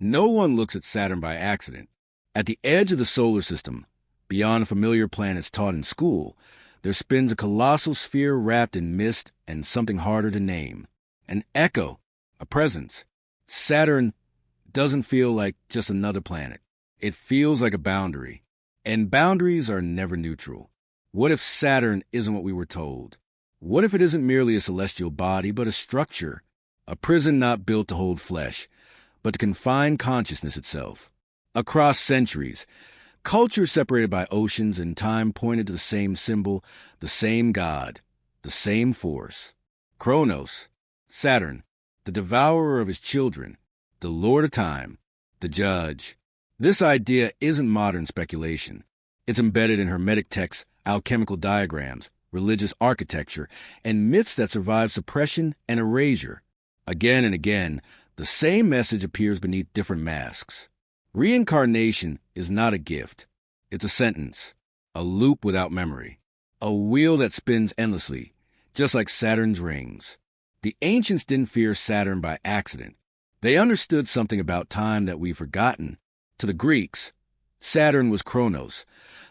No one looks at Saturn by accident. At the edge of the solar system, beyond familiar planets taught in school, there spins a colossal sphere wrapped in mist and something harder to name. An echo, a presence. Saturn doesn't feel like just another planet. It feels like a boundary. And boundaries are never neutral. What if Saturn isn't what we were told? What if it isn't merely a celestial body, but a structure, a prison not built to hold flesh, but to confine consciousness itself? Across centuries, culture separated by oceans and time pointed to the same symbol, the same god, the same force. Kronos, Saturn, the devourer of his children, the lord of time, the judge. This idea isn't modern speculation. It's embedded in Hermetic texts, alchemical diagrams, religious architecture, and myths that survive suppression and erasure. Again and again, the same message appears beneath different masks. Reincarnation is not a gift. It's a sentence, a loop without memory, a wheel that spins endlessly, just like Saturn's rings. The ancients didn't fear Saturn by accident. They understood something about time that we've forgotten. To the Greeks, Saturn was Kronos,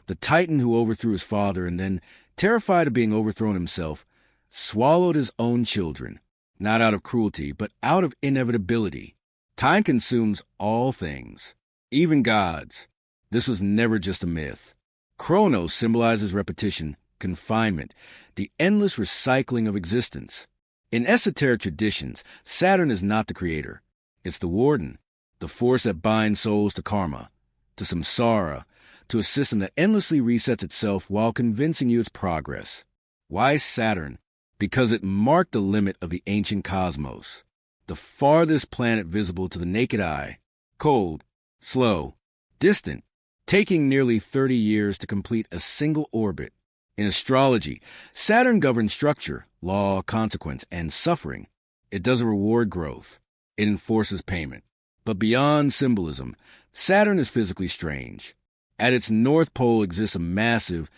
the titan who overthrew his father and then, terrified of being overthrown himself, swallowed his own children, not out of cruelty, but out of inevitability. Time consumes all things, even gods. This was never just a myth. Kronos symbolizes repetition, confinement, the endless recycling of existence. In esoteric traditions, Saturn is not the creator. It's the warden, the force that binds souls to karma, to samsara, to a system that endlessly resets itself while convincing you it's progress. Why Saturn? Because it marked the limit of the ancient cosmos. The farthest planet visible to the naked eye. Cold, slow, distant, taking nearly 30 years to complete a single orbit. In astrology, Saturn governs structure, law, consequence, and suffering. It doesn't reward growth. It enforces payment. But beyond symbolism, Saturn is physically strange. At its north pole exists a massive,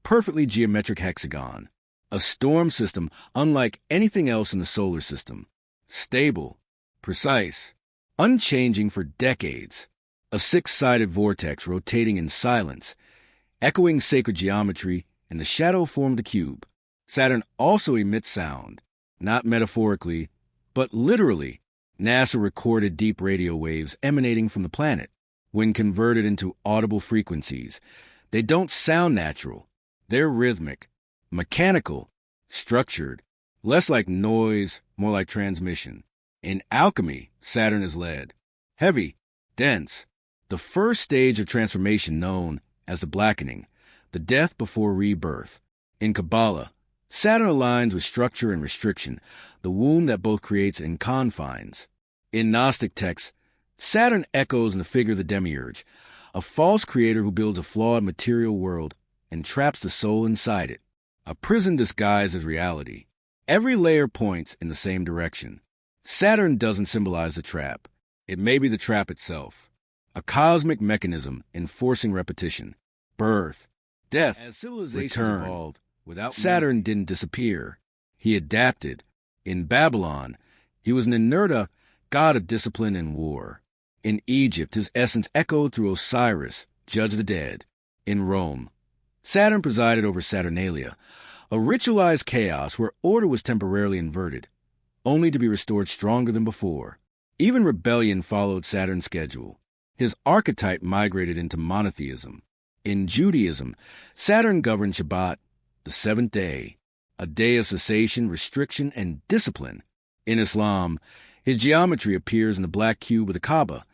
perfectly geometric hexagon, a storm system unlike anything else in the solar system. Stable, precise, unchanging for decades. A six-sided vortex rotating in silence, echoing sacred geometry and the shadow formed the cube. Saturn also emits sound, not metaphorically, but literally. NASA recorded deep radio waves emanating from the planet. When converted into audible frequencies, they don't sound natural. They're rhythmic, mechanical, structured, less like noise, more like transmission. In alchemy, Saturn is lead. Heavy, dense. The first stage of transformation known as the blackening, the death before rebirth. In Kabbalah, Saturn aligns with structure and restriction, the wound that both creates and confines. In Gnostic texts, Saturn echoes in the figure of the demiurge, a false creator who builds a flawed material world and traps the soul inside it, a prison disguised as reality. Every layer points in the same direction. Saturn doesn't symbolize the trap. It may be the trap itself, a cosmic mechanism enforcing repetition, birth, death, as civilizations evolved. Without Saturn didn't disappear. He adapted. In Babylon, he was an Inerta, god of discipline and war. In Egypt, his essence echoed through Osiris, judge of the dead. In Rome, Saturn presided over Saturnalia, a ritualized chaos where order was temporarily inverted, only to be restored stronger than before. Even rebellion followed Saturn's schedule. His archetype migrated into monotheism. In Judaism, Saturn governed Shabbat, the seventh day, a day of cessation, restriction, and discipline. In Islam, his geometry appears in the black cube of the Kaaba,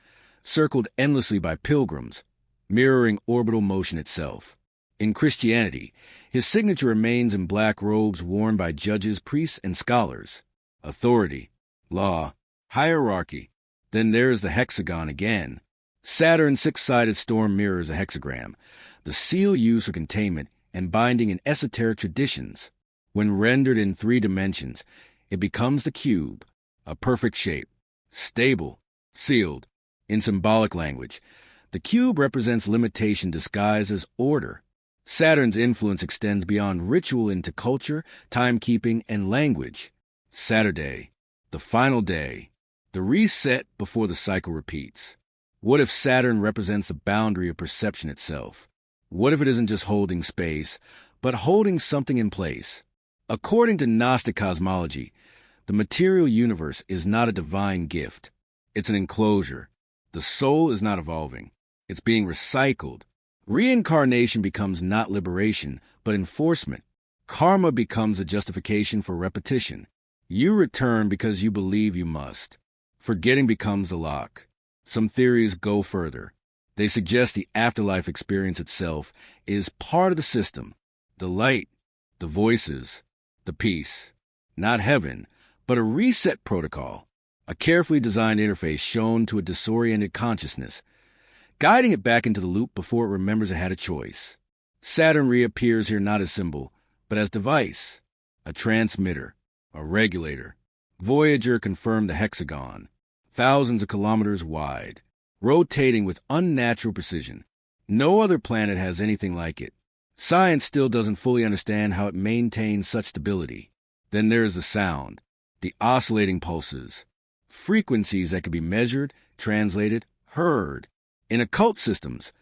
circled endlessly by pilgrims, mirroring orbital motion itself. In Christianity, his signature remains in black robes worn by judges, priests, and scholars. Authority, law, hierarchy. Then there's the hexagon again. Saturn's six-sided storm mirrors a hexagram, the seal used for containment and binding in esoteric traditions. When rendered in 3 dimensions, it becomes the cube, a perfect shape, stable, sealed. In symbolic language, the cube represents limitation disguised as order. Saturn's influence extends beyond ritual into culture, timekeeping, and language. Saturday, the final day, the reset before the cycle repeats. What if Saturn represents the boundary of perception itself? What if it isn't just holding space, but holding something in place? According to Gnostic cosmology, the material universe is not a divine gift. It's an enclosure. The soul is not evolving. It's being recycled. Reincarnation becomes not liberation, but enforcement. Karma becomes a justification for repetition. You return because you believe you must. Forgetting becomes a lock. Some theories go further. They suggest the afterlife experience itself is part of the system. The light, the voices, the peace. Not heaven, but a reset protocol. A carefully designed interface shown to a disoriented consciousness, guiding it back into the loop before it remembers it had a choice. Saturn reappears here not as symbol, but as device, a transmitter, a regulator. Voyager confirmed the hexagon, thousands of kilometers wide, rotating with unnatural precision. No other planet has anything like it. Science still doesn't fully understand how it maintains such stability. Then there is the sound, the oscillating pulses, frequencies that can be measured, translated, heard. In occult systems,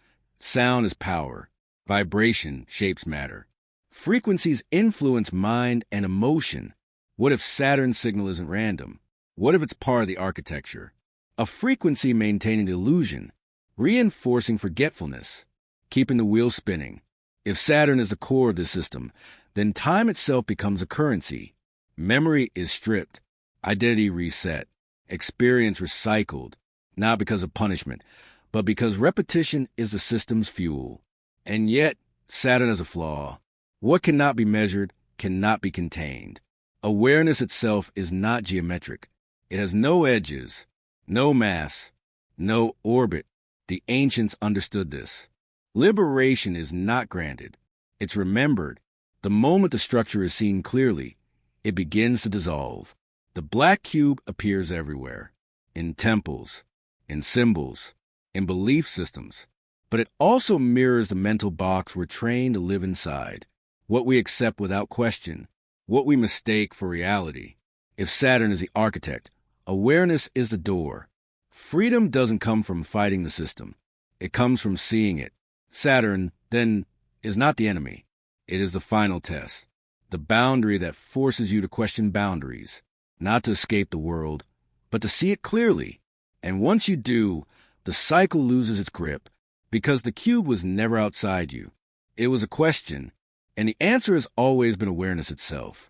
sound is power. Vibration shapes matter. Frequencies influence mind and emotion. What if Saturn's signal isn't random? What if it's part of the architecture? A frequency maintaining the illusion, reinforcing forgetfulness, keeping the wheel spinning. If Saturn is the core of this system, then time itself becomes a currency. Memory is stripped, identity reset, experience recycled, not because of punishment, but because repetition is the system's fuel. And yet, Saturn has a flaw. What cannot be measured cannot be contained. Awareness itself is not geometric. It has no edges, no mass, no orbit. The ancients understood this. Liberation is not granted. It's remembered. The moment the structure is seen clearly, it begins to dissolve. The black cube appears everywhere, in temples, in symbols, in belief systems. But it also mirrors the mental box we're trained to live inside, what we accept without question, what we mistake for reality. If Saturn is the architect, awareness is the door. Freedom doesn't come from fighting the system. It comes from seeing it. Saturn, then, is not the enemy. It is the final test, the boundary that forces you to question boundaries, not to escape the world, but to see it clearly. And once you do, the cycle loses its grip, because the cube was never outside you. It was a question, and the answer has always been awareness itself.